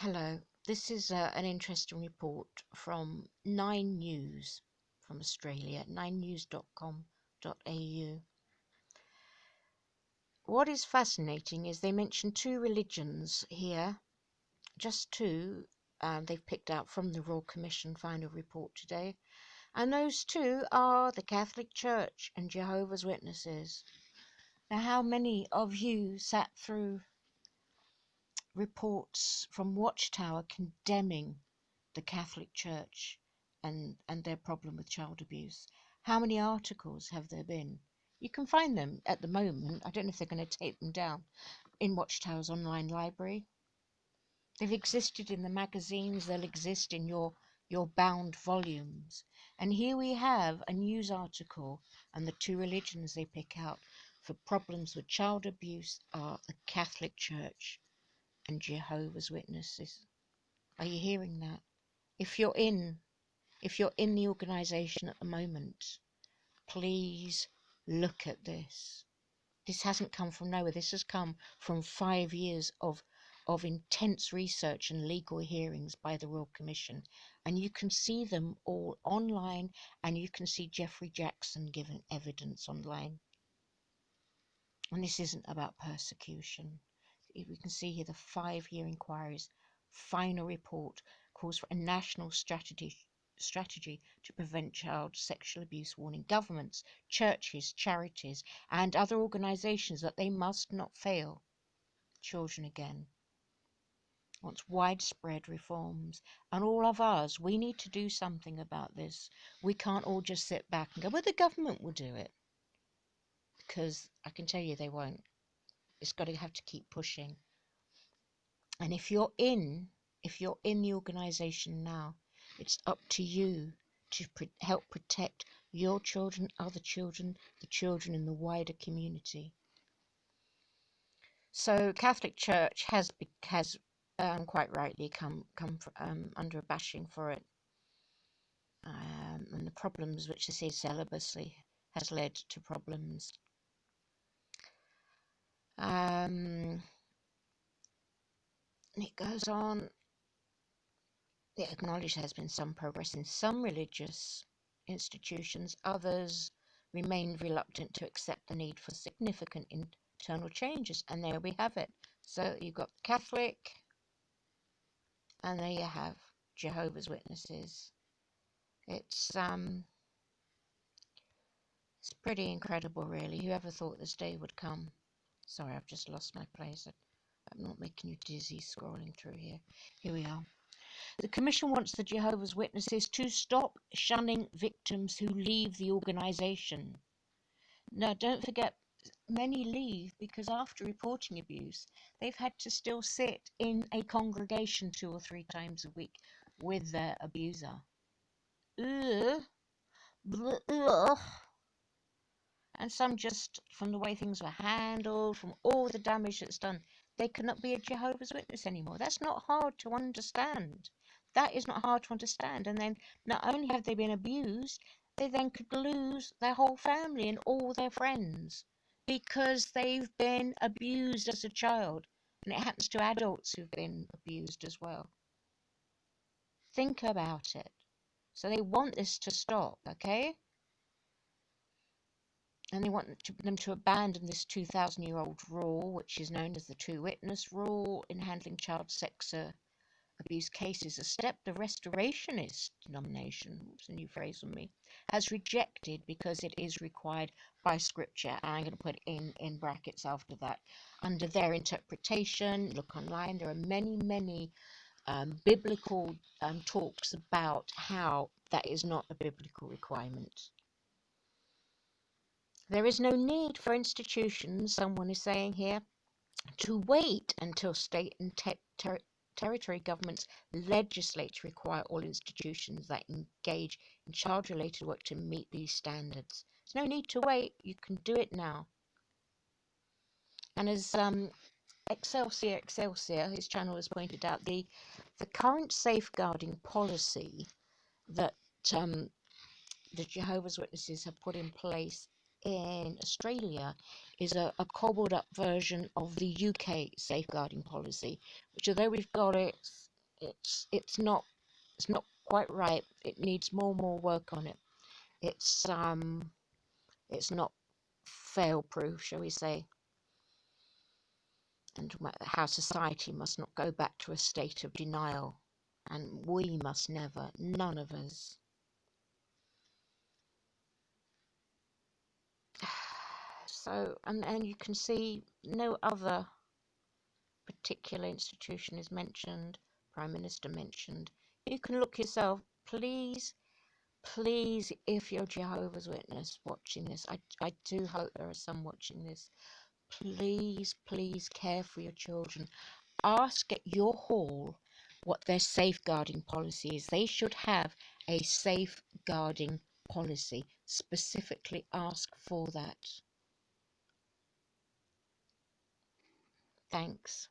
Hello, this is an interesting report from 9 News from Australia, 9news.com.au. What is fascinating is they mention two religions here, just two, they've picked out from the Royal Commission final report today, and those two are the Catholic Church and Jehovah's Witnesses. Now, how many of you sat through reports from Watchtower condemning the Catholic Church and their problem with child abuse? How many articles have there been? You can find them at the moment. I don't know if they're going to take them down in Watchtower's online library. They've existed in the magazines. They'll exist in your bound volumes. And here we have a news article, and the two religions they pick out for problems with child abuse are the Catholic Church and Jehovah's Witnesses. Are you hearing that? If you're in the organisation at the moment, please look at this. This hasn't come from nowhere. This has come from 5 years of intense research and legal hearings by the Royal Commission. And you can see them all online, and you can see Jeffrey Jackson giving evidence online. And this isn't about persecution. We can see here the 5-year inquiry's final report calls for a national strategy to prevent child sexual abuse, warning governments, churches, charities and other organisations that they must not fail children again. Wants widespread reforms, and all of us, we need to do something about this. We can't all just sit back and go, well, the government will do it, because I can tell you they won't. It's got to have to keep pushing. And if you're in the organisation now, it's up to you to help protect your children, other children, the children in the wider community. So Catholic Church has quite rightly come under a bashing for it, and the problems which they say celibacy has led to problems. It goes on. They acknowledge there has been some progress in some religious institutions. Others remain reluctant to accept the need for significant internal changes. And there we have it. So you've got Catholic, and there you have Jehovah's Witnesses. It's pretty incredible, really. Whoever thought this day would come? Sorry, I've just lost my place. I'm not making you dizzy scrolling through here. Here we are. The Commission wants the Jehovah's Witnesses to stop shunning victims who leave the organisation. Now, don't forget, many leave because after reporting abuse, they've had to still sit in a congregation 2 or 3 times a week with their abuser. Ugh. Ugh. And some just, from the way things were handled, from all the damage that's done, they cannot be a Jehovah's Witness anymore. That's not hard to understand. That is not hard to understand. And then not only have they been abused, they then could lose their whole family and all their friends because they've been abused as a child. And it happens to adults who've been abused as well. Think about it. So they want this to stop, okay? And they want them to abandon this 2,000-year-old rule, which is known as the two-witness rule in handling child sex abuse cases, a step the restorationist denomination, it's a new phrase on me, has rejected because it is required by Scripture. And I'm going to put in brackets after that. Under their interpretation, look online, there are many biblical talks about how that is not a biblical requirement. There is no need for institutions, someone is saying here, to wait until state and territory governments legislate to require all institutions that engage in child-related work to meet these standards. There's no need to wait. You can do it now. And as Excelsior, his channel has pointed out, the current safeguarding policy that the Jehovah's Witnesses have put in place in Australia is a cobbled up version of the UK safeguarding policy, which, although we've got it, It's not quite right. It needs more work on it. It's not fail proof, shall we say, and how society must not go back to a state of denial, and we must never, none of us. So, and you can see no other particular institution is mentioned, Prime Minister mentioned. You can look yourself, please, please, if you're Jehovah's Witness watching this, I do hope there are some watching this, please care for your children. Ask at your hall what their safeguarding policy is. They should have a safeguarding policy. Specifically ask for that. Thanks.